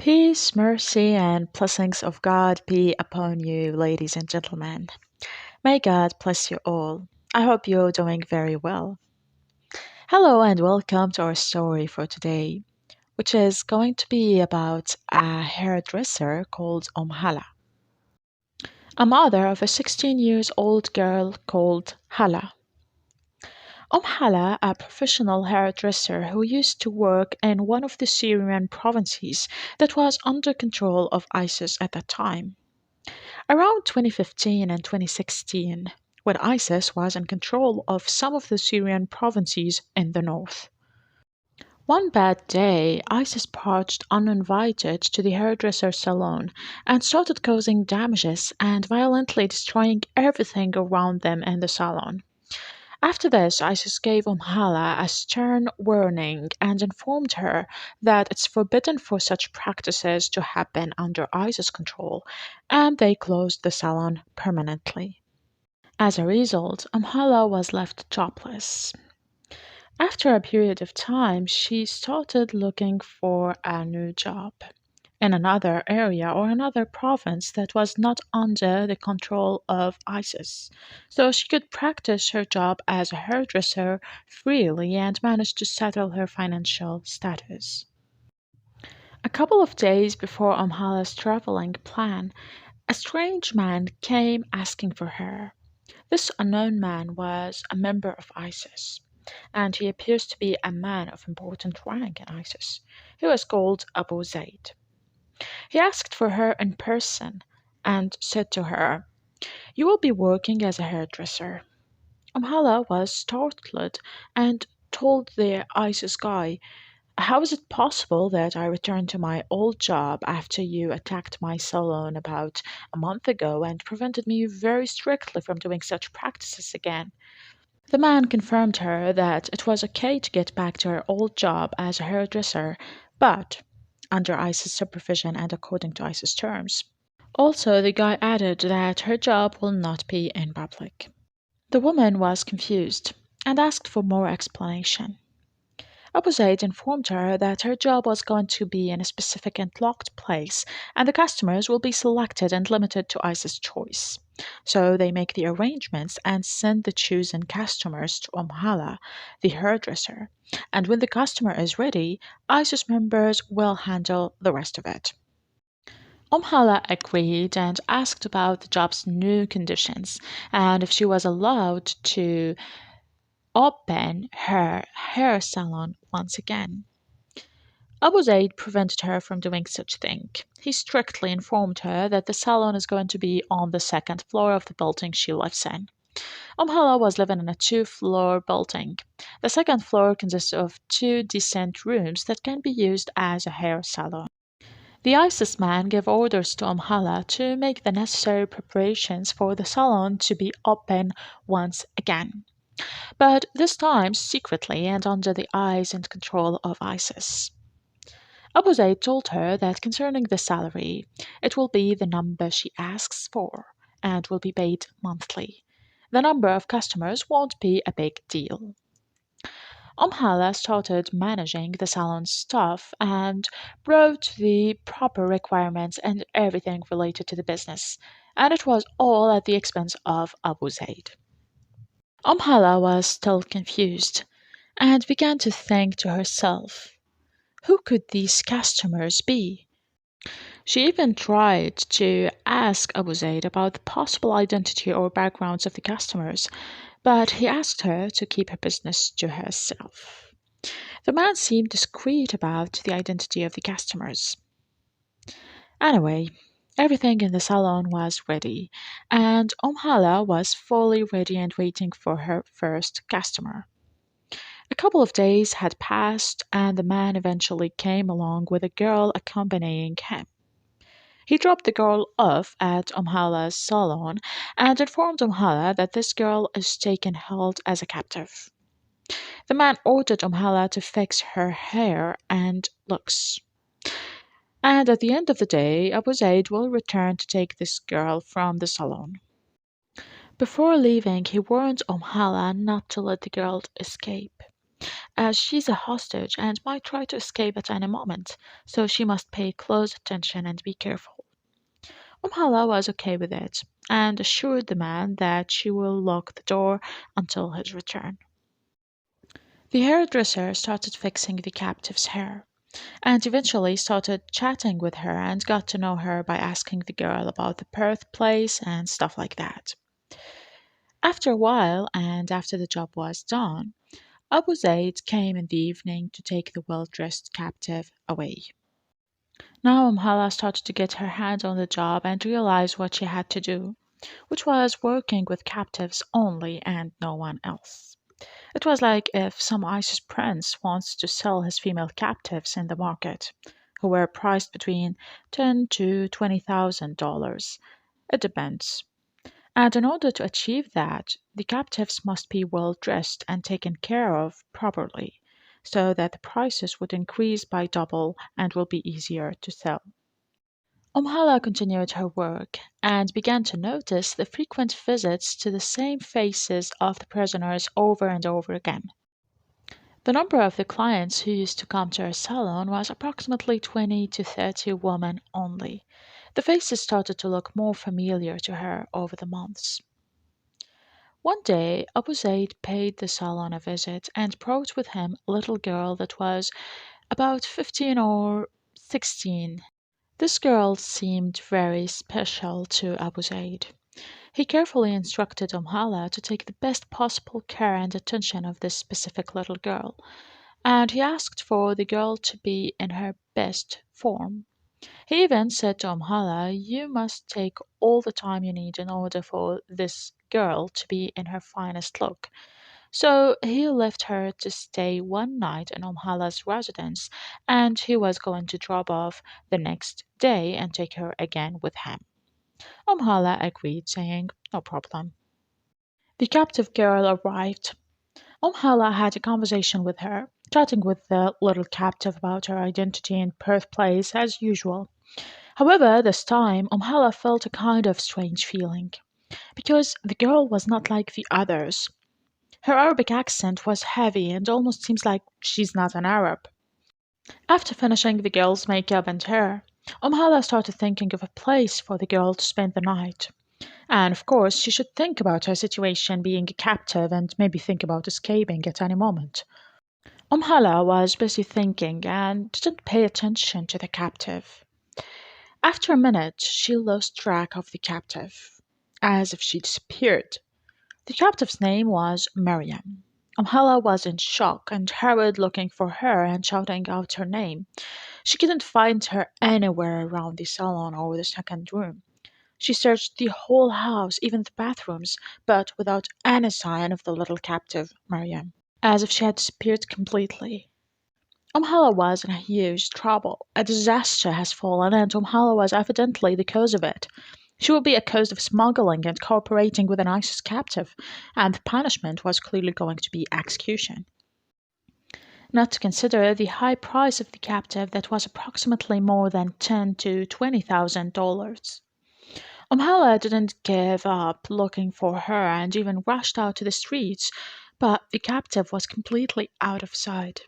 Peace, mercy, and blessings of God be upon you, ladies and gentlemen. May God bless you all. I hope you're doing very well. Hello, and welcome to our story for today, which is going to be about a hairdresser called Hala, a mother of a 16 years old girl called Hala. Hala, a professional hairdresser who used to work in one of the Syrian provinces that was under control of ISIS at that time. Around 2015 and 2016, when ISIS was in control of some of the Syrian provinces in the north. One bad day, ISIS marched uninvited to the hairdresser salon and started causing damages and violently destroying everything around them in the salon. After this, ISIS gave Hala a stern warning and informed her that it's forbidden for such practices to happen under ISIS control, and they closed the salon permanently. As a result, Hala was left jobless. After a period of time, she started looking for a new job in another area or another province that was not under the control of ISIS, so she could practice her job as a hairdresser freely and manage to settle her financial status. A couple of days before Hala's traveling plan, a strange man came asking for her. This unknown man was a member of ISIS, and he appears to be a man of important rank in ISIS. He was called Abu Zaid. He asked for her in person and said to her, "You will be working as a hairdresser." Hala was startled and told the ISIS guy, "How is it possible that I returned to my old job after you attacked my salon about a month ago and prevented me very strictly from doing such practices again?" The man confirmed her that it was okay to get back to her old job as a hairdresser, but under ISIS supervision and according to ISIS terms. Also, the guy added that her job will not be in public. The woman was confused and asked for more explanation. Abu Zaid informed her that her job was going to be in a specific and locked place, and the customers will be selected and limited to ISIS choice. So they make the arrangements and send the chosen customers to Hala, the hairdresser. And when the customer is ready, ISIS members will handle the rest of it. Hala agreed and asked about the job's new conditions and if she was allowed to open her hair salon once again. Abu Zaid prevented her from doing such thing. He strictly informed her that the salon is going to be on the second floor of the building she lives in. Hala was living in a two-floor building. The second floor consists of two decent rooms that can be used as a hair salon. The ISIS man gave orders to Hala to make the necessary preparations for the salon to be open once again, but this time secretly and under the eyes and control of ISIS. Abu Zaid told her that concerning the salary, it will be the number she asks for and will be paid monthly. The number of customers won't be a big deal. Hala started managing the salon's staff and brought the proper requirements and everything related to the business, and it was all at the expense of Abu Zaid. Hala was still confused and began to think to herself, who could these customers be? She even tried to ask Abu Zaid about the possible identity or backgrounds of the customers, but he asked her to keep her business to herself. The man seemed discreet about the identity of the customers. Anyway, everything in the salon was ready, and Hala was fully ready and waiting for her first customer. A couple of days had passed, and the man eventually came along with a girl accompanying him. He dropped the girl off at Hala's salon and informed Hala that this girl is taken held as a captive. The man ordered Hala to fix her hair and looks. And at the end of the day, Abu Zaid will return to take this girl from the salon. Before leaving, he warned Hala not to let the girl escape, as she's a hostage and might try to escape at any moment, so she must pay close attention and be careful. Hala was okay with it and assured the man that she will lock the door until his return. The hairdresser started fixing the captive's hair and eventually started chatting with her and got to know her by asking the girl about the birthplace and stuff like that. After a while, and after the job was done, Abu Zaid came in the evening to take the well dressed captive away. Now Hala started to get her hand on the job and realized what she had to do, which was working with captives only and no one else. It was like if some ISIS prince wants to sell his female captives in the market, who were priced between $10,000 to $20,000. It depends. And in order to achieve that, the captives must be well dressed and taken care of properly, so that the prices would increase by double and will be easier to sell. Hala continued her work and began to notice the frequent visits to the same faces of the prisoners over and over again. The number of the clients who used to come to her salon was approximately 20 to 30 women only. The faces started to look more familiar to her over the months. One day, Abu Zaid paid the salon a visit and brought with him a little girl that was about 15 or 16. This girl seemed very special to Abu Zaid. He carefully instructed Hala to take the best possible care and attention of this specific little girl, and he asked for the girl to be in her best form. He even said to Hala, "You must take all the time you need in order for this girl to be in her finest look." So he left her to stay one night in Hala's residence, and he was going to drop off the next day and take her again with him. Hala agreed, saying, "No problem." The captive girl arrived. Hala had a conversation with her, chatting with the little captive about her identity and birthplace as usual. However, this time Hala felt a kind of strange feeling, because the girl was not like the others. Her Arabic accent was heavy and almost seems like she's not an Arab. After finishing the girl's makeup and hair, Hala started thinking of a place for the girl to spend the night. And of course, she should think about her situation being a captive and maybe think about escaping at any moment. Hala was busy thinking and didn't pay attention to the captive. After a minute, she lost track of the captive, as if she disappeared. The captive's name was Miriam. Hala was in shock and hurried looking for her and shouting out her name. She couldn't find her anywhere around the salon or the second room. She searched the whole house, even the bathrooms, but without any sign of the little captive, Miriam, as if she had disappeared completely. Hala was in a huge trouble. A disaster has fallen, and Hala was evidently the cause of it. She would be accused of smuggling and cooperating with an ISIS captive, and the punishment was clearly going to be execution. Not to consider the high price of the captive that was approximately more than $10,000 to $20,000. Hala didn't give up looking for her and even rushed out to the streets, but the captive was completely out of sight.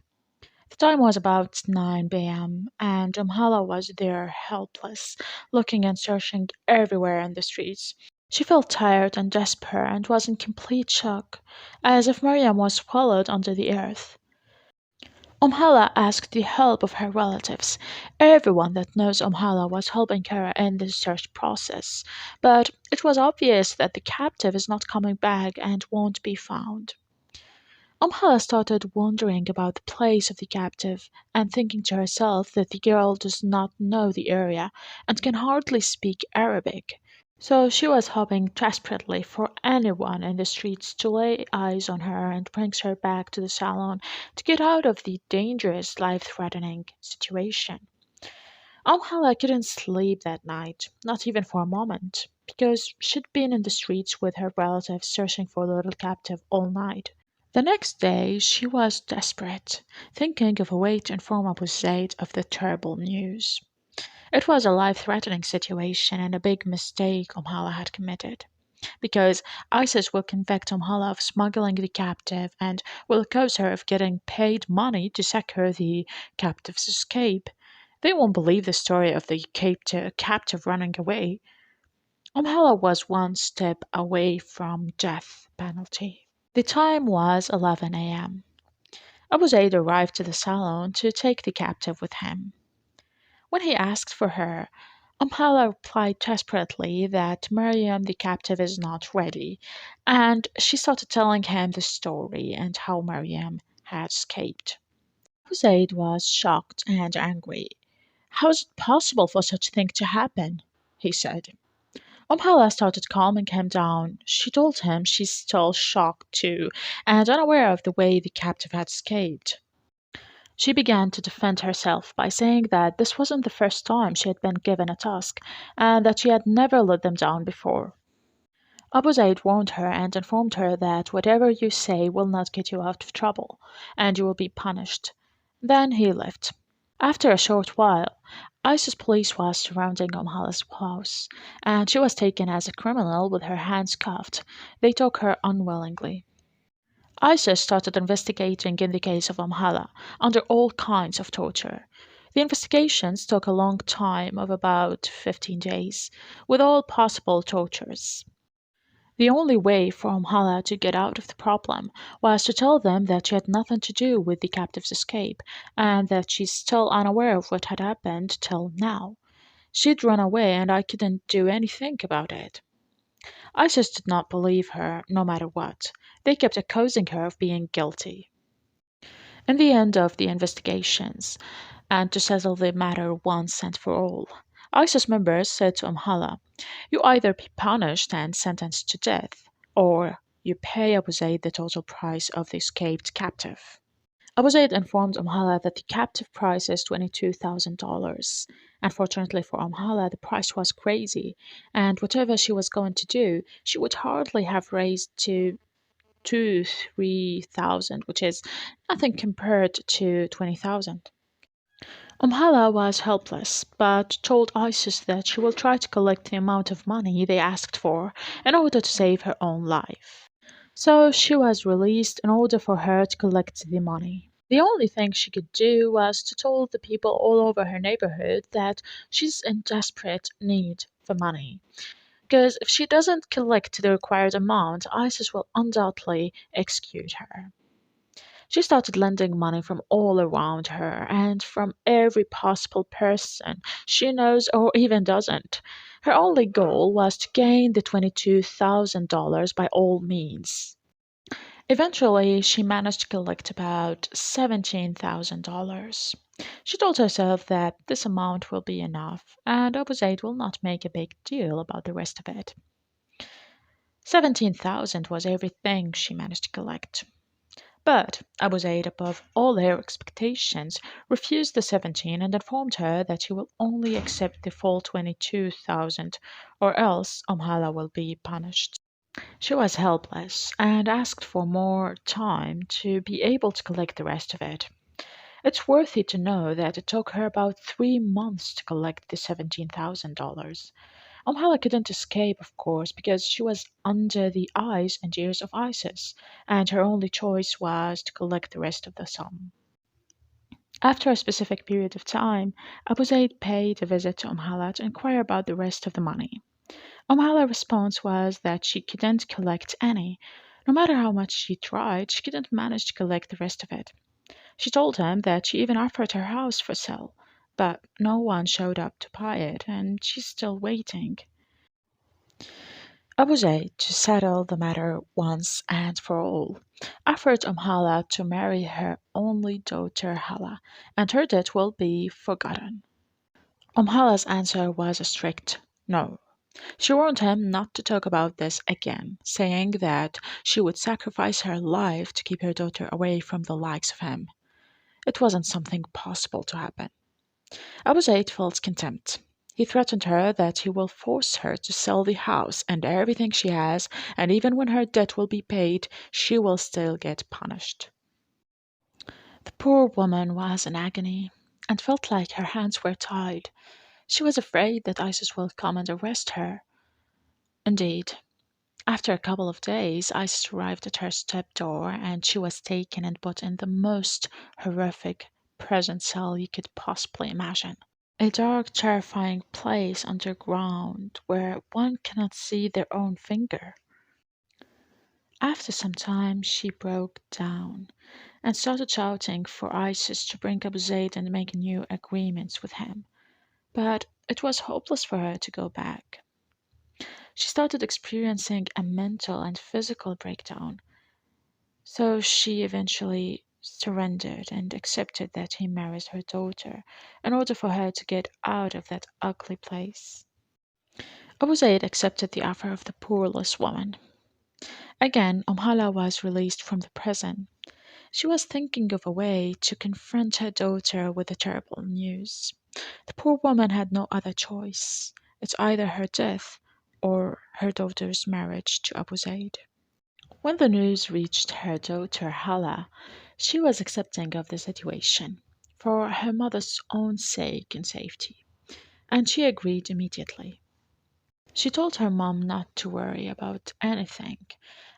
The time was about 9 p.m., and Hala was there helpless, looking and searching everywhere in the streets. She felt tired and desperate and was in complete shock, as if Miriam was swallowed under the earth. Hala asked the help of her relatives. Everyone that knows Hala was helping her in the search process, but it was obvious that the captive is not coming back and won't be found. Hala started wondering about the place of the captive and thinking to herself that the girl does not know the area and can hardly speak Arabic. So she was hoping desperately for anyone in the streets to lay eyes on her and brings her back to the salon to get out of the dangerous, life-threatening situation. Hala couldn't sleep that night, not even for a moment, because she'd been in the streets with her relatives searching for the little captive all night. The next day she was desperate, thinking of a way to inform Abu Zaid of the terrible news. It was a life-threatening situation and a big mistake Hala had committed. because ISIS will convict Umm Hala of smuggling the captive and will accuse her of getting paid money to secure the captive's escape. They won't believe the story of the captive running away. Umm Hala was one step away from death penalty. The time was 11 a.m. Abu Zaid arrived to the salon to take the captive with him. When he asked for her, Hala replied desperately that Miriam the captive is not ready, and she started telling him the story and how Miriam had escaped. Zaid was shocked and angry. How is it possible for such a thing to happen? He said. Hala started calming him down. She told him she's still shocked too, and unaware of the way the captive had escaped. She began to defend herself by saying that this wasn't the first time she had been given a task, and that she had never let them down before. Abu Zaid warned her and informed her that whatever you say will not get you out of trouble, and you will be punished. Then he left. After a short while, ISIS police was surrounding Hala's house, and she was taken as a criminal with her hands cuffed. They took her unwillingly. ISIS started investigating in the case of Hala under all kinds of torture. The investigations took a long time of about 15 days, with all possible tortures. The only way for Hala to get out of the problem was to tell them that she had nothing to do with the captive's escape and that she's still unaware of what had happened till now. She'd run away and I couldn't do anything about it. I just did not believe her, no matter what. They kept accusing her of being guilty. In the end of the investigations, and to settle the matter once and for all, ISIS members said to Hala, "You either be punished and sentenced to death, or you pay Abu Zaid the total price of the escaped captive." Abu Zaid informed Hala that the captive price is $22,000. Unfortunately for Hala, the price was crazy, and whatever she was going to do, she would hardly have raised to 3,000, which is nothing compared to 20,000. Hala was helpless, but told ISIS that she will try to collect the amount of money they asked for in order to save her own life. So she was released in order for her to collect the money. The only thing she could do was to tell the people all over her neighborhood that she's in desperate need for money. Because if she doesn't collect the required amount, ISIS will undoubtedly execute her. She started lending money from all around her and from every possible person she knows or even doesn't. Her only goal was to gain the $22,000 by all means. Eventually, she managed to collect about $17,000. She told herself that this amount will be enough, and Abu Zaid will not make a big deal about the rest of it. 17,000 was everything she managed to collect. But Abu Zaid, above all her expectations, refused the 17 and informed her that he will only accept the full 22,000, or else Hala will be punished. She was helpless and asked for more time to be able to collect the rest of it. It's worthy to know that it took her about 3 months to collect the $17,000. Hala couldn't escape, of course, because she was under the eyes and ears of ISIS, and her only choice was to collect the rest of the sum. After a specific period of time, Abu Zaid paid a visit to Hala to inquire about the rest of the money. Hala's response was that she couldn't collect any. No matter how much she tried, she couldn't manage to collect the rest of it. She told him that she even offered her house for sale, but no one showed up to buy it, and she's still waiting. Abu Zaid, to settle the matter once and for all, offered Hala to marry her only daughter Hala, and her debt will be forgotten. Hala's answer was a strict no. She warned him not to talk about this again, saying that she would sacrifice her life to keep her daughter away from the likes of him. It wasn't something possible to happen. Abu Zaid felt contempt. He threatened her that he will force her to sell the house and everything she has, and even when her debt will be paid, she will still get punished. The poor woman was in agony and felt like her hands were tied. She was afraid that ISIS will come and arrest her. Indeed, After a couple of days, Isis arrived at her stepdaughter and she was taken and put in the most horrific prison cell you could possibly imagine. A dark, terrifying place underground where one cannot see their own finger. After some time, she broke down and started shouting for Isis to bring Abu Zayd and make new agreements with him. But it was hopeless for her to go back. She started experiencing a mental and physical breakdown, so she eventually surrendered and accepted that he married her daughter in order for her to get out of that ugly place. Abu Zayd accepted the offer of the poorless woman. Again, Hala was released from the prison. She was thinking of a way to confront her daughter with the terrible news. The poor woman had no other choice. It's either her death or her daughter's marriage to Abu Zayd. When the news reached her daughter Hala, she was accepting of the situation for her mother's own sake and safety, and she agreed immediately. She told her mom not to worry about anything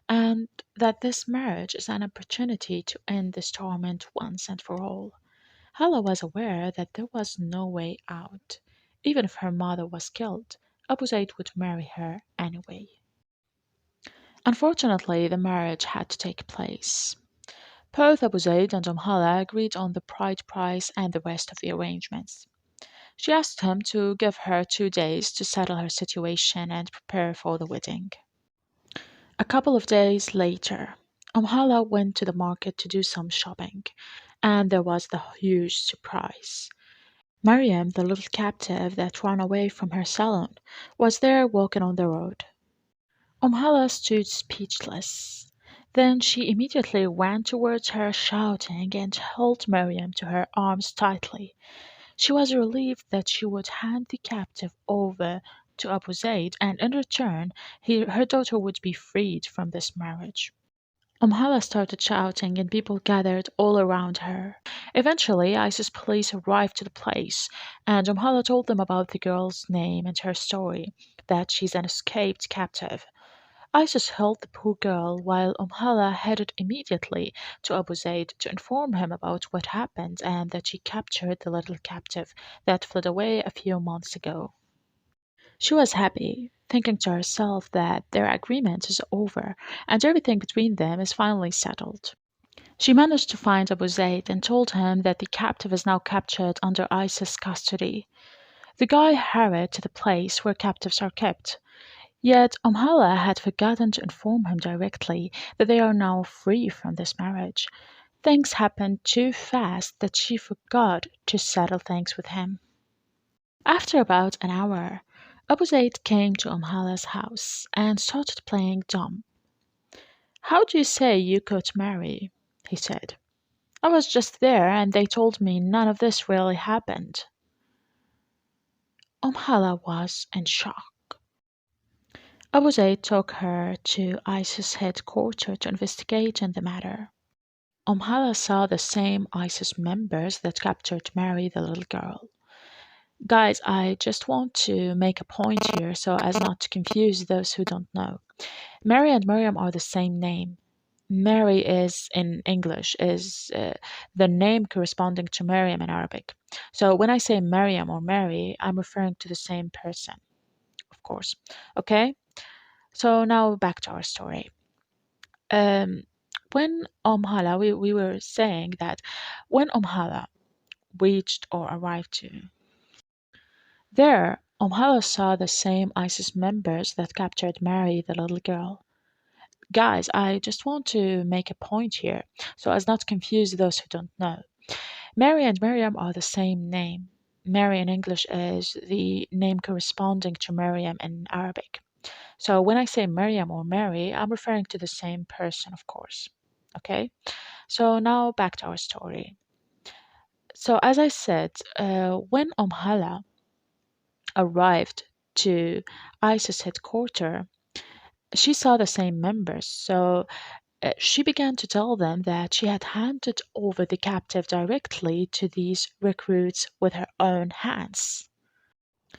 and that this marriage is an opportunity to end this torment once and for all. Hala was aware that there was no way out. Even if her mother was killed, Abu Zayd would marry her anyway. Unfortunately, the marriage had to take place. Both Abu Zayd and Hala agreed on the bride price and the rest of the arrangements. She asked him to give her 2 days to settle her situation and prepare for the wedding. A couple of days later, Hala went to the market to do some shopping, and there was the huge surprise. Mariam, the little captive that ran away from her salon, was there walking on the road. Hala stood speechless. Then she immediately ran towards her, shouting, and held Mariam to her arms tightly. She was relieved that she would hand the captive over to Abu Zayd, and in return, her daughter would be freed from this marriage. Hala started shouting, and people gathered all around her. Eventually, ISIS police arrived to the place, and Hala told them about the girl's name and her story, that she's an escaped captive. ISIS held the poor girl while Hala headed immediately to Abu Zayd to inform him about what happened and that she captured the little captive that fled away a few months ago. She was happy, thinking to herself that their agreement is over and everything between them is finally settled. She managed to find Abu Zayd and told him that the captive is now captured under ISIS custody. The guy hurried to the place where captives are kept. Yet Hala had forgotten to inform him directly that they are now free from this marriage. Things happened too fast that she forgot to settle things with him. After about an hour, Abu Zayd came to Hala's house and started playing dumb. How do you say you could marry? He said. I was just there and they told me none of this really happened. Hala was in shock. Abu Zayd took her to ISIS headquarters to investigate in the matter. Hala saw the same ISIS members that captured Mary, the little girl. Guys, I just want to make a point here so as not to confuse those who don't know. Mary and Miriam are the same name. Mary is in English is the name corresponding to Miriam in Arabic. So when I say Miriam or Mary, I'm referring to the same person, of course. Okay? So now back to our story. Um, when Hala, we were saying that when Hala reached or arrived to there, Hala saw the same ISIS members that captured Mary, the little girl. Guys, I just want to make a point here so as not to confuse those who don't know. Mary and Miriam are the same name. Mary in English is the name corresponding to Miriam in Arabic. So when I say Miriam or Mary, I'm referring to the same person, of course. Okay? So now back to our story. So as I said, when Hala arrived to ISIS headquarters, she saw the same members. So she began to tell them that she had handed over the captive directly to these recruits with her own hands.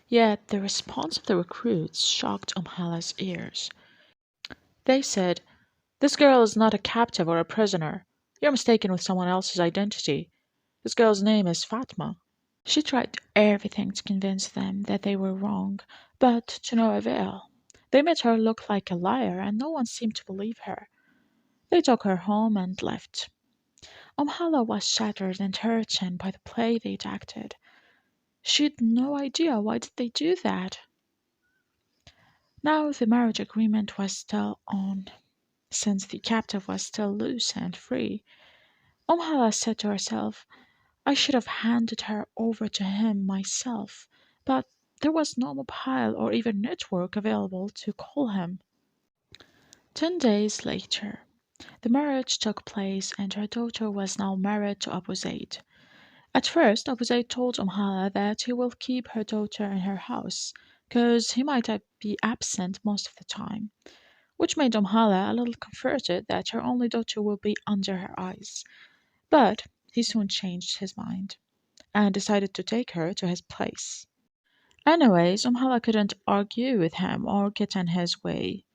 Yet the response of the recruits shocked Hala's ears. They said, "This girl is not a captive or a prisoner. You're mistaken with someone else's identity. This girl's name is Fatma." She tried everything to convince them that they were wrong, but to no avail. They made her look like a liar, and no one seemed to believe her. They took her home and left. Hala was shattered and hurt by the play they'd acted. She'd no idea why did they do that. Now the marriage agreement was still on, since the captive was still loose and free. Hala said to herself, I should have handed her over to him myself, but there was no mobile or even network available to call him. 10 days later, the marriage took place and her daughter was now married to Abu Zaid. At first, Abu Zaid told Hala that he will keep her daughter in her house, because he might be absent most of the time, which made Hala a little comforted that her only daughter will be under her eyes. But he soon changed his mind and decided to take her to his place. Anyways, Hala couldn't argue with him or get in his way.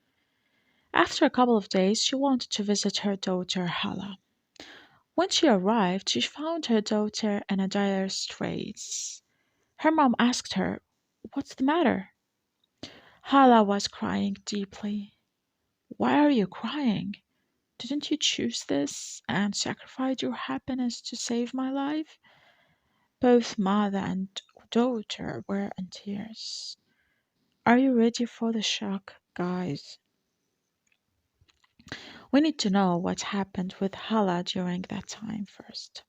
After a couple of days, she wanted to visit her daughter Hala. When she arrived, she found her daughter in a dire straits. Her mom asked her, What's the matter? Hala was crying deeply. Why are you crying? Didn't you choose this and sacrifice your happiness to save my life? Both mother and daughter were in tears. Are you ready for the shock, guys? We need to know what happened with Hala during that time first.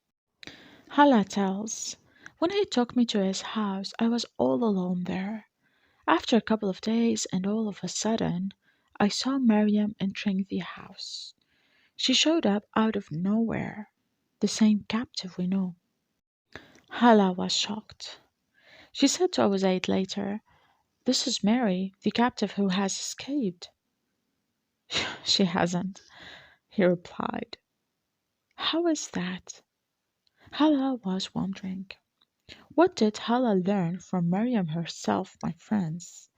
Hala tells, When he took me to his house, I was all alone there. After a couple of days, and all of a sudden, I saw Miriam entering the house. She showed up out of nowhere, the same captive we know. Hala was shocked. She said to Abu Zaid later, This is Mary, the captive who has escaped. She hasn't, he replied. How is that? Hala was wondering. What did Hala learn from Miriam herself, my friends?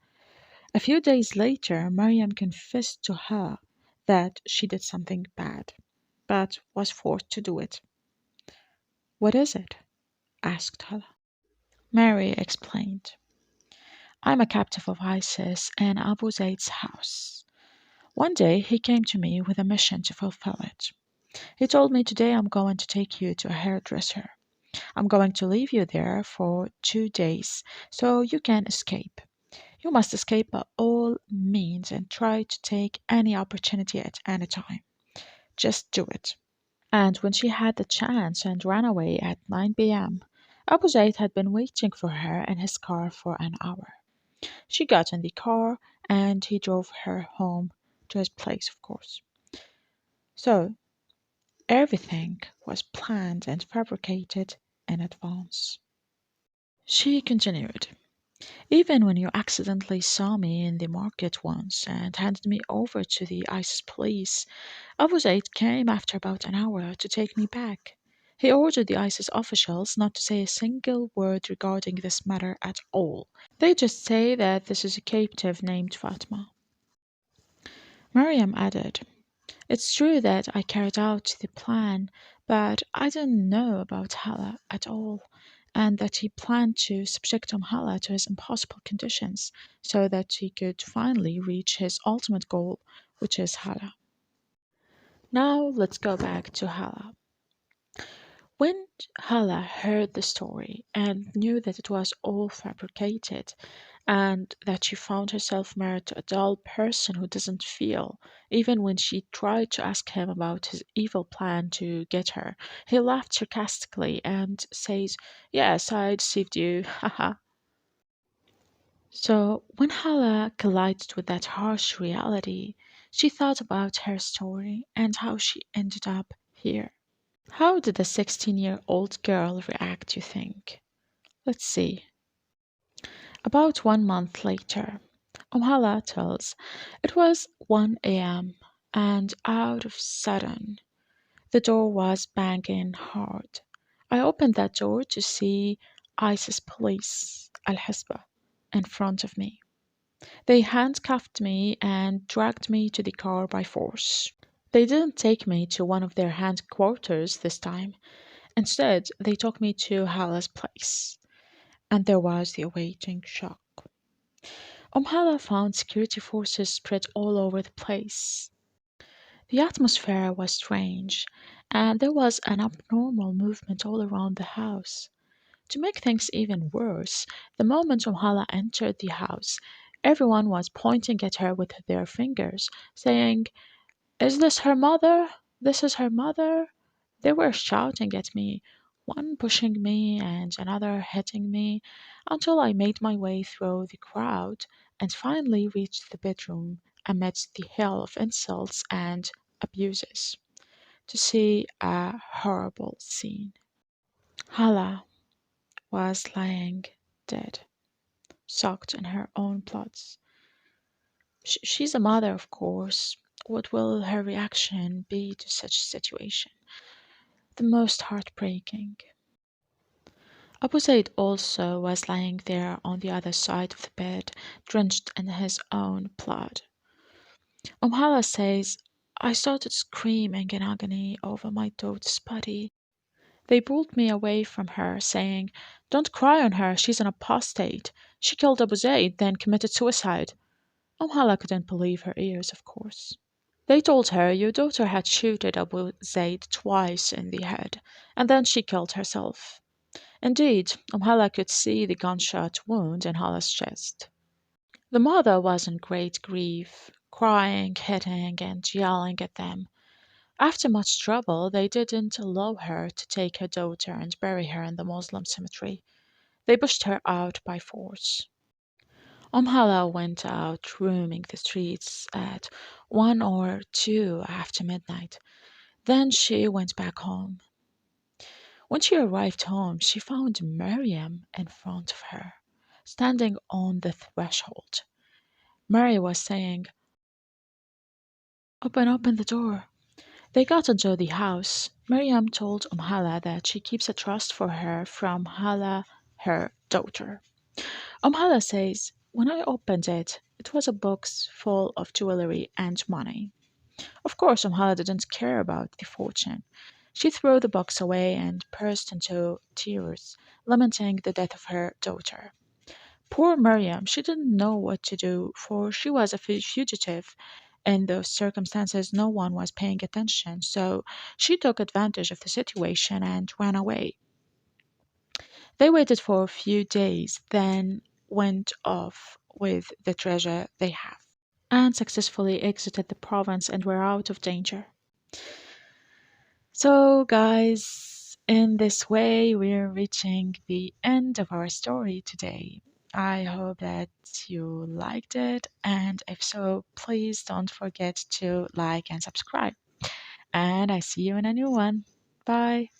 A few days later, Miriam confessed to her that she did something bad, but was forced to do it. What is it? Asked Hala. Mary explained. I'm a captive of ISIS in Abu Zaid's house. One day he came to me with a mission to fulfill it. He told me today I'm going to take you to a hairdresser. I'm going to leave you there for 2 days so you can escape. You must escape by all means and try to take any opportunity at any time. Just do it. And when she had the chance and ran away at 9 p.m., Abu Zaid had been waiting for her in his car for an hour. She got in the car and he drove her home to his place, of course. So, everything was planned and fabricated in advance. She continued. Even when you accidentally saw me in the market once and handed me over to the ISIS police, Abu Zaid came after about an hour to take me back. He ordered the ISIS officials not to say a single word regarding this matter at all. They just say that this is a captive named Fatma. Miriam added, It's true that I carried out the plan, but I didn't know about Hala at all, and that he planned to subject Hala to his impossible conditions so that he could finally reach his ultimate goal, which is Hala. Now let's go back to Hala. When Hala heard the story and knew that it was all fabricated, and that she found herself married to a dull person who doesn't feel, even when she tried to ask him about his evil plan to get her, he laughed sarcastically and says, Yes, I deceived you, haha. So when Hala collided with that harsh reality, she thought about her story and how she ended up here. How did the 16-year-old girl react, you think? Let's see. About 1 month later, Hala tells, it was 1 a.m. and out of sudden, the door was banging hard. I opened that door to see ISIS police, Al Hisba, in front of me. They handcuffed me and dragged me to the car by force. They didn't take me to one of their headquarters this time. Instead, they took me to Hala's place. And there was the awaiting shock. Hala found security forces spread all over the place. The atmosphere was strange, and there was an abnormal movement all around the house. To make things even worse, the moment Hala entered the house, everyone was pointing at her with their fingers, saying, "Is this her mother? This is her mother." They were shouting at me, one pushing me and another hitting me, until I made my way through the crowd and finally reached the bedroom amidst the hail of insults and abuses to see a horrible scene. Hala was lying dead, soaked in her own blood. She's a mother, of course. What will her reaction be to such a situation? The most heartbreaking. Abu Zaid also was lying there on the other side of the bed, drenched in his own blood. Hala says, "I started screaming in agony over my daughter's body. They pulled me away from her, saying, 'Don't cry on her, she's an apostate. She killed Abu Zaid, then committed suicide.'" Hala couldn't believe her ears, of course. They told her, "Your daughter had shooted Abu Zaid twice in the head, and then she killed herself." Indeed, Hala could see the gunshot wound in Hala's chest. The mother was in great grief, crying, hitting, and yelling at them. After much trouble, they didn't allow her to take her daughter and bury her in the Muslim cemetery. They pushed her out by force. Hala went out roaming the streets at 1 or 2 after midnight. Then she went back home. When she arrived home, she found Miriam in front of her, standing on the threshold. Mary was saying, "Open, open the door." They got into the house. Miriam told Hala that she keeps a trust for her from Hala, her daughter. Hala says, "When I opened it, it was a box full of jewelry and money." Of course, Hala didn't care about the fortune. She threw the box away and burst into tears, lamenting the death of her daughter. Poor Miriam, she didn't know what to do, for she was a fugitive. In those circumstances, no one was paying attention, so she took advantage of the situation and ran away. They waited for a few days, then went off with the treasure they have, and successfully exited the province and were out of danger. So, guys, in this way, we're reaching the end of our story today. I hope that you liked it, and if so, please don't forget to like and subscribe. And I see you in a new one. Bye.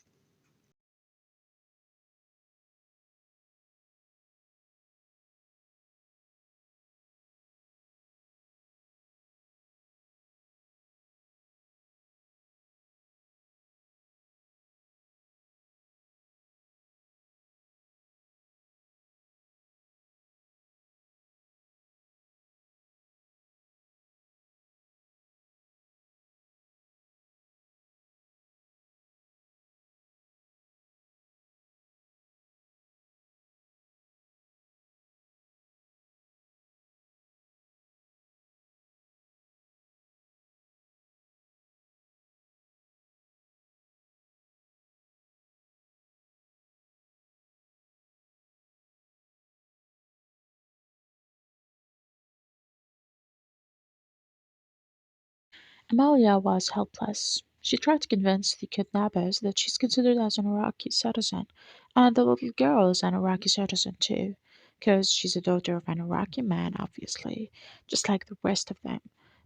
Amalia was helpless. She tried to convince the kidnappers that she's considered as an Iraqi citizen, and the little girl is an Iraqi citizen too, because she's a daughter of an Iraqi man, obviously, just like the rest of them,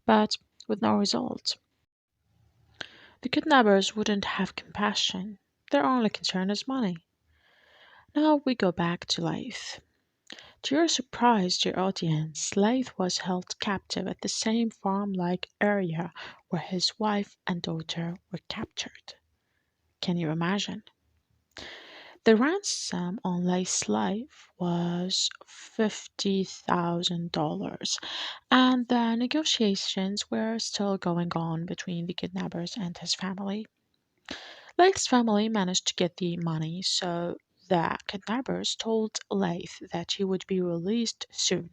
but with no result. The kidnappers wouldn't have compassion. Their only concern is money. Now we go back to Laith. To your surprise, dear audience, Laith was held captive at the same farm-like area where his wife and daughter were captured. Can you imagine? The ransom on Lay's life was $50,000, and the negotiations were still going on between the kidnappers and his family. Lay's family managed to get the money, so the kidnappers told Laith that he would be released soon.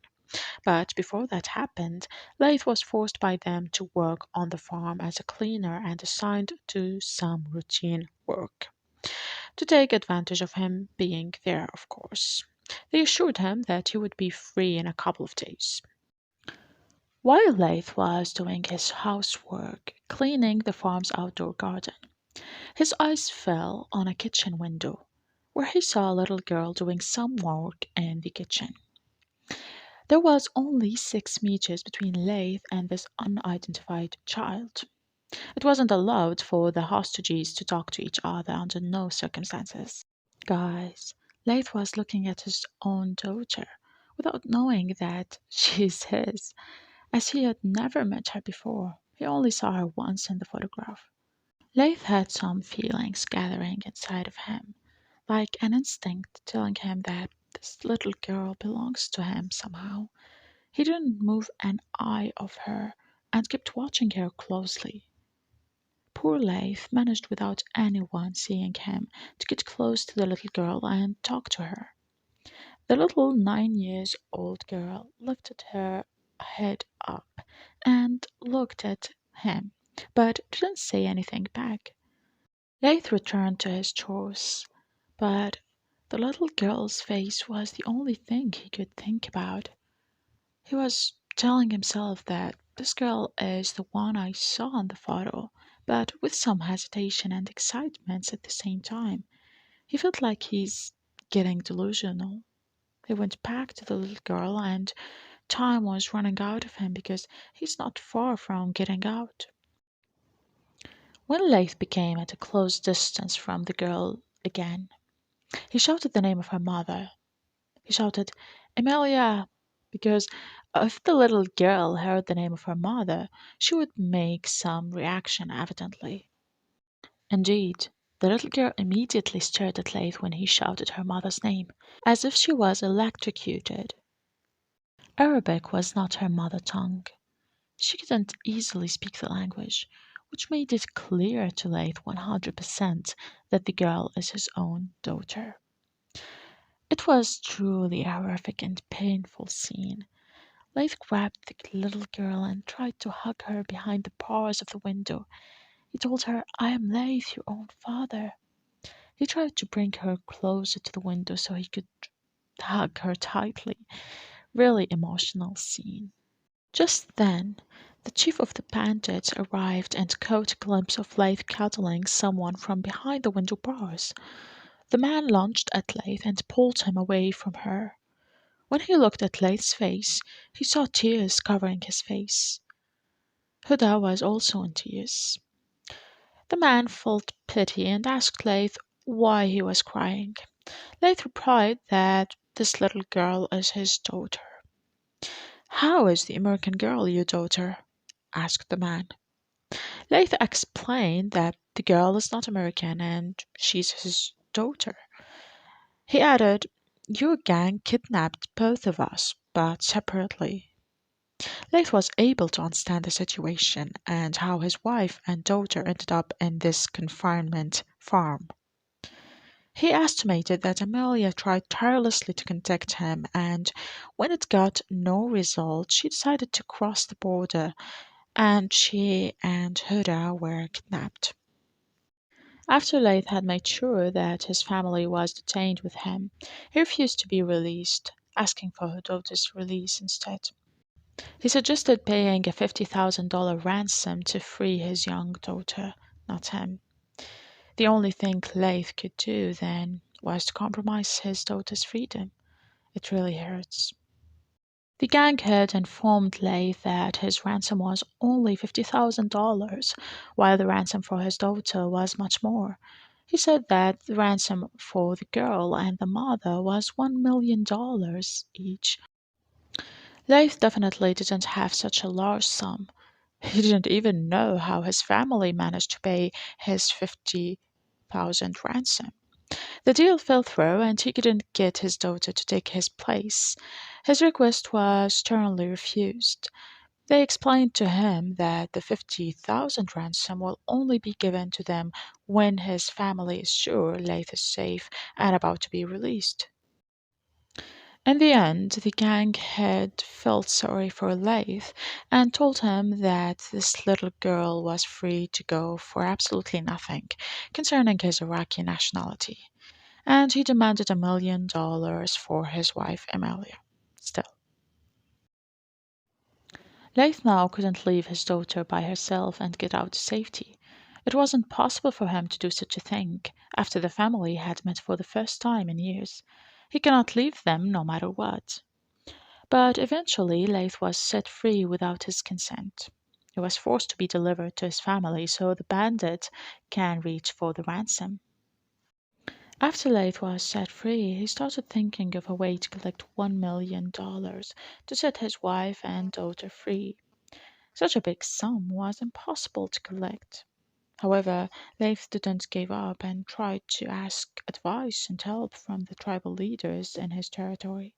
But before that happened, Laith was forced by them to work on the farm as a cleaner and assigned to some routine work to take advantage of him being there, of course. They assured him that he would be free in a couple of days. While Laith was doing his housework, cleaning the farm's outdoor garden, his eyes fell on a kitchen window where he saw a little girl doing some work in the kitchen. There was only 6 meters between Laith and this unidentified child. It wasn't allowed for the hostages to talk to each other under no circumstances. Guys, Laith was looking at his own daughter without knowing that she's his, as he had never met her before. He only saw her once in the photograph. Laith had some feelings gathering inside of him, like an instinct telling him that this little girl belongs to him somehow. He didn't move an eye of her and kept watching her closely. Poor Leif managed without anyone seeing him to get close to the little girl and talk to her. The little 9 years old girl lifted her head up and looked at him, but didn't say anything back. Leif returned to his chores, but the little girl's face was the only thing he could think about. He was telling himself that this girl is the one I saw in the photo, but with some hesitation and excitement at the same time. He felt like he's getting delusional. He went back to the little girl, and time was running out of him because he's not far from getting out. When Leith became at a close distance from the girl again, he shouted the name of her mother. He shouted, "Emilia!" Because if the little girl heard the name of her mother, she would make some reaction, evidently. Indeed, the little girl immediately stared at Leith when he shouted her mother's name, as if she was electrocuted. Arabic was not her mother tongue. She couldn't easily speak the language, which made it clear to Leith 100% that the girl is his own daughter. It was truly a horrific and painful scene. Leith grabbed the little girl and tried to hug her behind the bars of the window. He told her, "I am Leith, your own father." He tried to bring her closer to the window so he could hug her tightly. Really emotional scene. Just then, the chief of the bandits arrived and caught a glimpse of Leith cuddling someone from behind the window bars. The man lunged at Leith and pulled him away from her. When he looked at Leith's face, he saw tears covering his face. Huda was also in tears. The man felt pity and asked Leith why he was crying. Leith replied that this little girl is his daughter. "How is the American girl your daughter?" asked the man. Leith explained that the girl is not American and she's his daughter. He added, "Your gang kidnapped both of us, but separately." Leif was able to understand the situation and how his wife and daughter ended up in this confinement farm. He estimated that Amelia tried tirelessly to contact him, and when it got no result, she decided to cross the border, and she and Huda were kidnapped. After Leith had made sure that his family was detained with him, he refused to be released, asking for her daughter's release instead. He suggested paying a $50,000 ransom to free his young daughter, not him. The only thing Leith could do then was to compromise his daughter's freedom. It really hurts. The gang had informed Leith that his ransom was only $50,000, while the ransom for his daughter was much more. He said that the ransom for the girl and the mother was $1 million each. Leif definitely didn't have such a large sum. He didn't even know how his family managed to pay his 50,000 ransom. The deal fell through, and he couldn't get his daughter to take his place. His request was sternly refused. They explained to him that the 50,000 ransom will only be given to them when his family is sure Leith is safe and about to be released. In the end, the gang head felt sorry for Leith and told him that this little girl was free to go for absolutely nothing concerning his Iraqi nationality, and he demanded $1 million for his wife Emilia. Still, Leith now couldn't leave his daughter by herself and get out to safety. It wasn't possible for him to do such a thing after the family had met for the first time in years. He cannot leave them no matter what. But eventually Leith was set free without his consent. He was forced to be delivered to his family so the bandit can reach for the ransom. After Leith was set free, he started thinking of a way to collect $1 million to set his wife and daughter free. Such a big sum was impossible to collect. However, Leif didn't give up and tried to ask advice and help from the tribal leaders in his territory,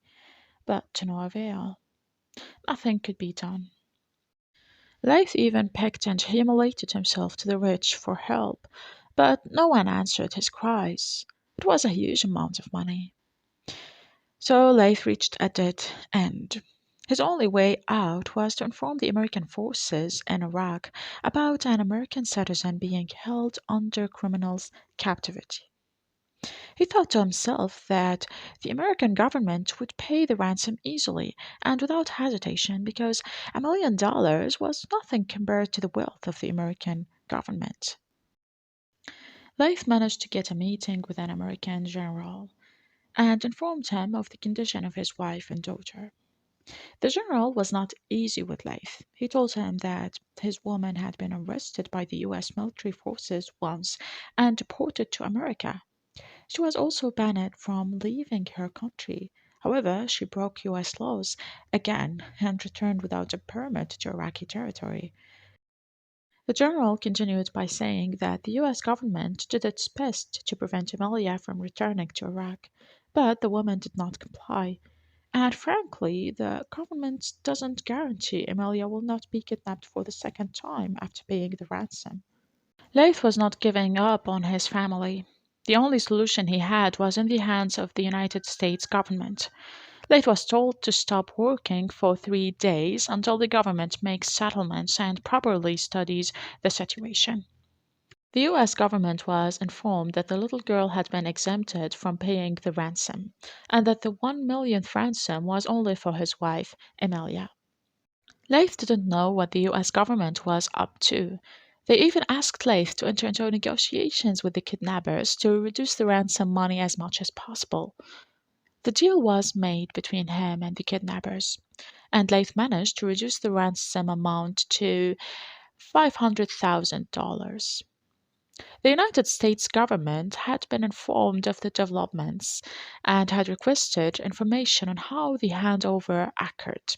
but to no avail. Nothing could be done. Leif even begged and humiliated himself to the rich for help, but no one answered his cries. It was a huge amount of money. So Leif reached a dead end. His only way out was to inform the American forces in Iraq about an American citizen being held under criminals' captivity. He thought to himself that the American government would pay the ransom easily and without hesitation because $1 million was nothing compared to the wealth of the American government. Leif managed to get a meeting with an American general and informed him of the condition of his wife and daughter. The general was not easy with Leif. He told him that his woman had been arrested by the US military forces once and deported to America. She was also banned from leaving her country. However, she broke US laws again and returned without a permit to Iraqi territory. The general continued by saying that the US government did its best to prevent Emilia from returning to Iraq, but the woman did not comply. And frankly, the government doesn't guarantee Emilia will not be kidnapped for the second time after paying the ransom. Leith was not giving up on his family. The only solution he had was in the hands of the United States government. Leith was told to stop working for 3 days until the government makes settlements and properly studies the situation. The US government was informed that the little girl had been exempted from paying the ransom, and that the 1 millionth ransom was only for his wife, Emilia. Leith didn't know what the US government was up to. They even asked Leith to enter into negotiations with the kidnappers to reduce the ransom money as much as possible. The deal was made between him and the kidnappers, and Leith managed to reduce the ransom amount to $500,000. The United States government had been informed of the developments and had requested information on how the handover occurred.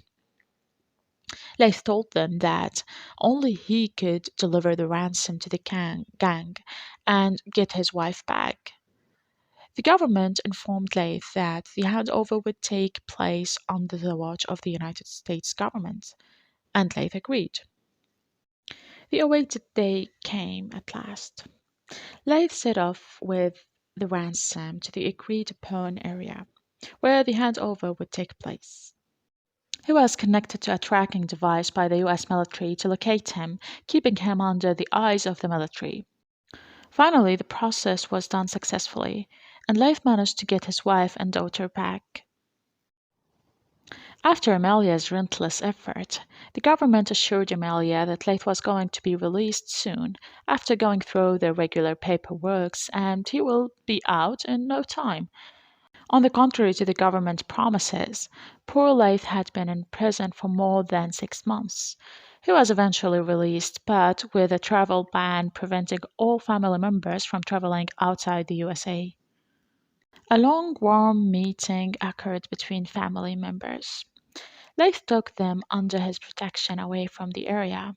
Leith told them that only he could deliver the ransom to the gang and get his wife back. The government informed Leith that the handover would take place under the watch of the United States government, and Leith agreed. The awaited day came at last. Leith set off with the ransom to the agreed upon area, where the handover would take place. He was connected to a tracking device by the US military to locate him, keeping him under the eyes of the military. Finally, the process was done successfully, and Leif managed to get his wife and daughter back. After Amelia's relentless effort, the government assured Amelia that Leith was going to be released soon after going through the regular paperwork, and he will be out in no time. On the contrary to the government promises, poor Leith had been in prison for more than 6 months. He was eventually released, but with a travel ban preventing all family members from traveling outside the USA. A long, warm meeting occurred between family members. Leith took them under his protection away from the area.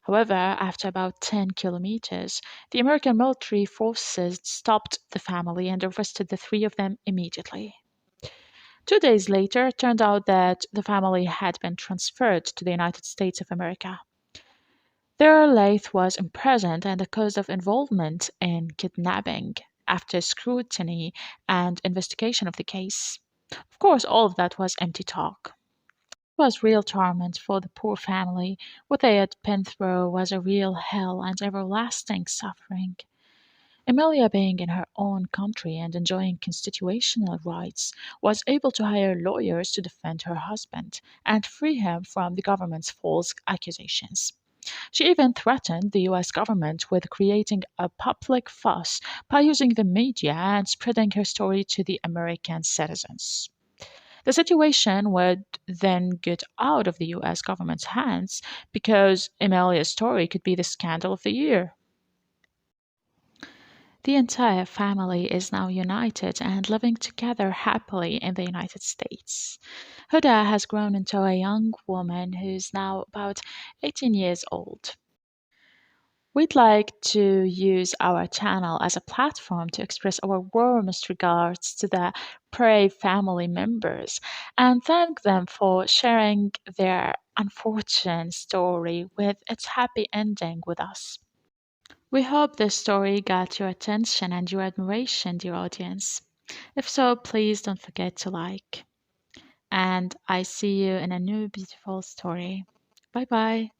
However, after about 10 kilometers, the American military forces stopped the family and arrested the three of them immediately. 2 days later, it turned out that the family had been transferred to the United States of America. Their Lath was imprisoned and accused of involvement in kidnapping after scrutiny and investigation of the case. Of course, all of that was empty talk. It was real torment for the poor family. What they had been through was a real hell and everlasting suffering. Emilia, being in her own country and enjoying constitutional rights, was able to hire lawyers to defend her husband and free him from the government's false accusations. She even threatened the US government with creating a public fuss by using the media and spreading her story to the American citizens. The situation would then get out of the US government's hands because Amelia's story could be the scandal of the year. The entire family is now united and living together happily in the United States. Huda has grown into a young woman who's now about 18 years old. We'd like to use our channel as a platform to express our warmest regards to the Prey family members and thank them for sharing their unfortunate story with its happy ending with us. We hope this story got your attention and your admiration, dear audience. If so, please don't forget to like. And I see you in a new beautiful story. Bye bye.